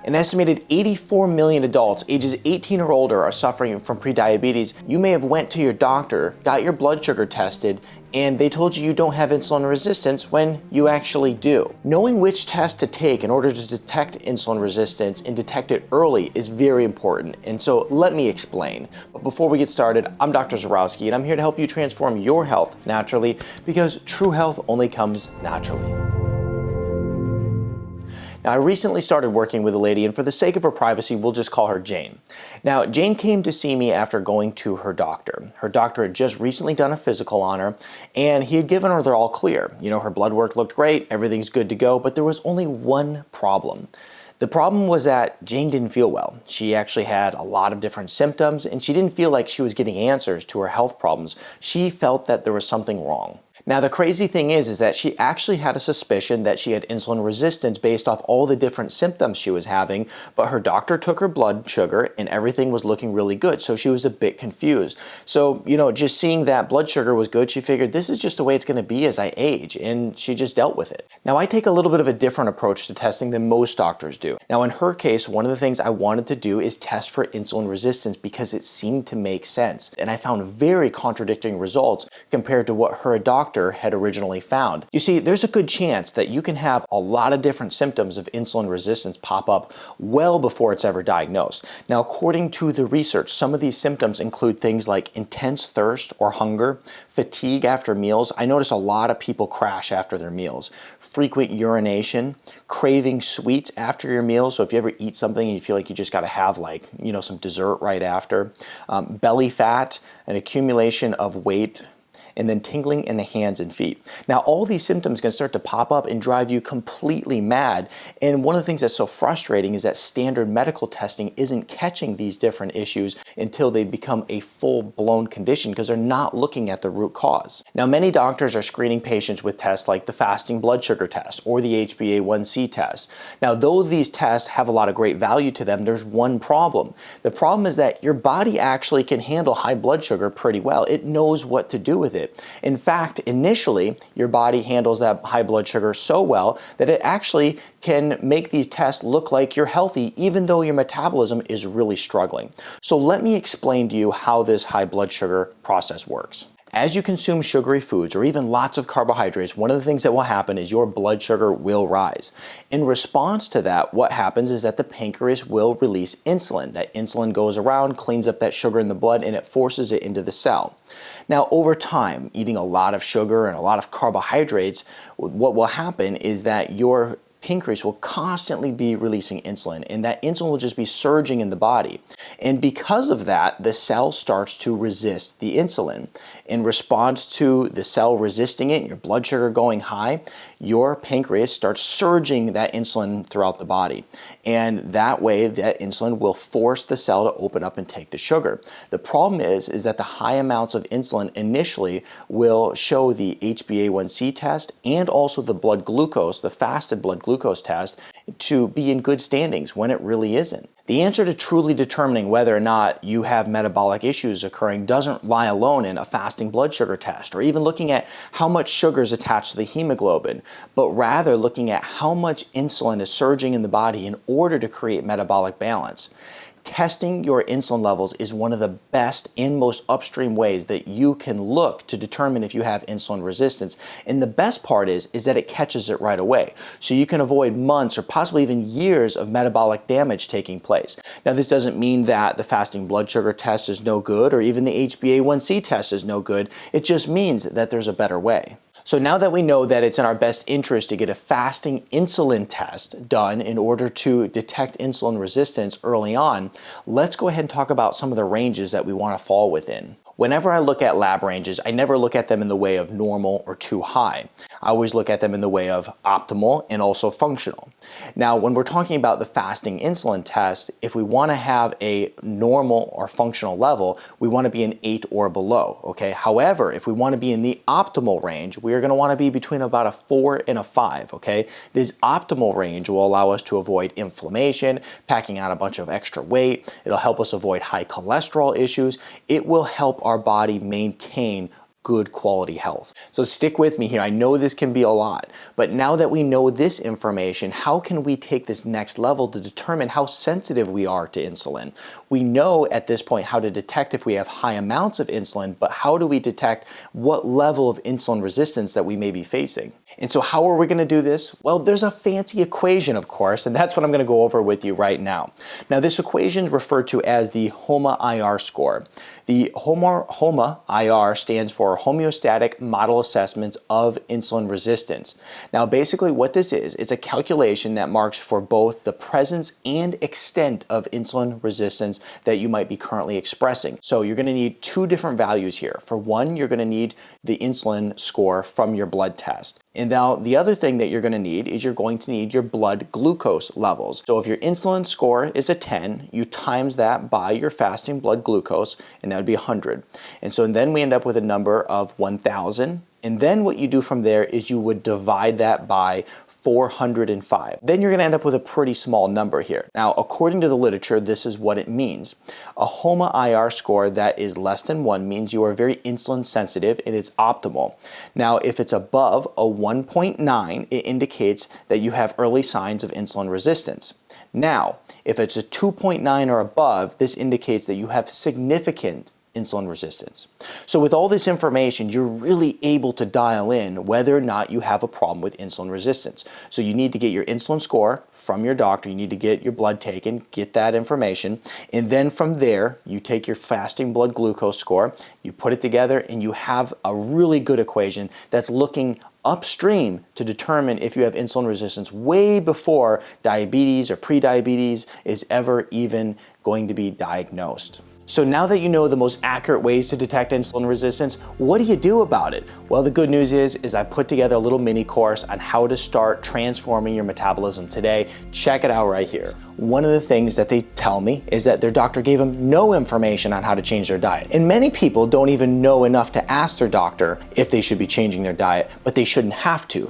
An estimated 84 million adults ages 18 or older are suffering from prediabetes. You may have went to your doctor, got your blood sugar tested, and they told you you don't have insulin resistance when you actually do. Knowing which test to take in order to detect insulin resistance and detect it early is very important, and so let me explain. But before we get started, I'm Dr. Zyrowski, and I'm here to help you transform your health naturally, because true health only comes naturally. Now, I recently started working with a lady, and for the sake of her privacy, we'll just call her Jane. Now, Jane came to see me after going to her doctor. Her doctor had just recently done a physical on her, and he had given her the all clear. You know, her blood work looked great, everything's good to go, but there was only one problem. The problem was that Jane didn't feel well. She actually had a lot of different symptoms, and she didn't feel like she was getting answers to her health problems. She felt that there was something wrong. Now, the crazy thing is that she actually had a suspicion that she had insulin resistance based off all the different symptoms she was having, but her doctor took her blood sugar and everything was looking really good, so she was a bit confused. So, just seeing that blood sugar was good, she figured this is just the way it's going to be as I age, and she just dealt with it. Now, I take a little bit of a different approach to testing than most doctors do. Now, in her case, one of the things I wanted to do is test for insulin resistance because it seemed to make sense, and I found very contradicting results compared to what her doctor had originally found. You see, there's a good chance that you can have a lot of different symptoms of insulin resistance pop up well before it's ever diagnosed. Now, according to the research, some of these symptoms include things like intense thirst or hunger, fatigue after meals. I notice a lot of people crash after their meals, frequent urination, craving sweets after your meals. So if you ever eat something and you feel like you just got to have some dessert right after, belly fat, an accumulation of weight, and then tingling in the hands and feet. Now, all these symptoms can start to pop up and drive you completely mad. And one of the things that's so frustrating is that standard medical testing isn't catching these different issues until they become a full-blown condition because they're not looking at the root cause. Now, many doctors are screening patients with tests like the fasting blood sugar test or the HbA1c test. Now, though these tests have a lot of great value to them, there's one problem. The problem is that your body actually can handle high blood sugar pretty well. It knows what to do with it. In fact, initially, your body handles that high blood sugar so well that it actually can make these tests look like you're healthy even though your metabolism is really struggling. So let me explain to you how this high blood sugar process works. As you consume sugary foods or even lots of carbohydrates, one of the things that will happen is your blood sugar will rise. In response to that, what happens is that the pancreas will release insulin. That insulin goes around, cleans up that sugar in the blood, and it forces it into the cell. Now, over time, eating a lot of sugar and a lot of carbohydrates, what will happen is that your pancreas will constantly be releasing insulin, and that insulin will just be surging in the body. And because of that, the cell starts to resist the insulin. In response to the cell resisting it and your blood sugar going high, your pancreas starts surging that insulin throughout the body. And that way, that insulin will force the cell to open up and take the sugar. The problem is that the high amounts of insulin initially will show the HbA1c test and also the blood glucose, the fasted blood glucose test, to be in good standings when it really isn't. The answer to truly determining whether or not you have metabolic issues occurring doesn't lie alone in a fasting blood sugar test or even looking at how much sugar is attached to the hemoglobin, but rather looking at how much insulin is surging in the body in order to create metabolic balance. Testing your insulin levels is one of the best and most upstream ways that you can look to determine if you have insulin resistance. And the best part is that it catches it right away. So you can avoid months or possibly even years of metabolic damage taking place. Now, this doesn't mean that the fasting blood sugar test is no good or even the HbA1c test is no good. It just means that there's a better way. So now that we know that it's in our best interest to get a fasting insulin test done in order to detect insulin resistance early on, let's go ahead and talk about some of the ranges that we want to fall within. Whenever I look at lab ranges, I never look at them in the way of normal or too high. I always look at them in the way of optimal and also functional. Now, when we're talking about the fasting insulin test, if we want to have a normal or functional level, we want to be an 8 or below, okay? However, if we want to be in the optimal range, we are going to want to be between about a 4 and a 5, okay? This optimal range will allow us to avoid inflammation, packing on a bunch of extra weight. It'll help us avoid high cholesterol issues. It will help our body maintain good quality health. So stick with me here. I know this can be a lot, but now that we know this information, how can we take this next level to determine how sensitive we are to insulin? We know at this point how to detect if we have high amounts of insulin, but how do we detect what level of insulin resistance that we may be facing? And so how are we going to do this? Well, there's a fancy equation, of course, and that's what I'm going to go over with you right now. Now, this equation is referred to as the HOMAIR score. The HOMAIR stands for Homeostatic Model Assessments of Insulin Resistance. Now, basically what this is a calculation that marks for both the presence and extent of insulin resistance that you might be currently expressing. So you're going to need two different values here. For one, you're going to need the insulin score from your blood test. And now the other thing that you're going to need is you're going to need your blood glucose levels. So if your insulin score is a 10, you times that by your fasting blood glucose, and that would be 100. And so then we end up with a number of 1,000. And then what you do from there is you would divide that by 405. Then you're going to end up with a pretty small number here. Now, according to the literature, this is what it means. A HOMAIR score that is less than 1 means you are very insulin sensitive and it's optimal. Now, if it's above a 1.9, it indicates that you have early signs of insulin resistance. Now, if it's a 2.9 or above, this indicates that you have significant insulin resistance. So with all this information, you're really able to dial in whether or not you have a problem with insulin resistance. So you need to get your insulin score from your doctor, you need to get your blood taken, get that information, and then from there, you take your fasting blood glucose score, you put it together, and you have a really good equation that's looking upstream to determine if you have insulin resistance way before diabetes or prediabetes is ever even going to be diagnosed. So now that you know the most accurate ways to detect insulin resistance, what do you do about it? Well, the good news is I put together a little mini course on how to start transforming your metabolism today. Check it out right here. One of the things that they tell me is that their doctor gave them no information on how to change their diet. And many people don't even know enough to ask their doctor if they should be changing their diet, but they shouldn't have to.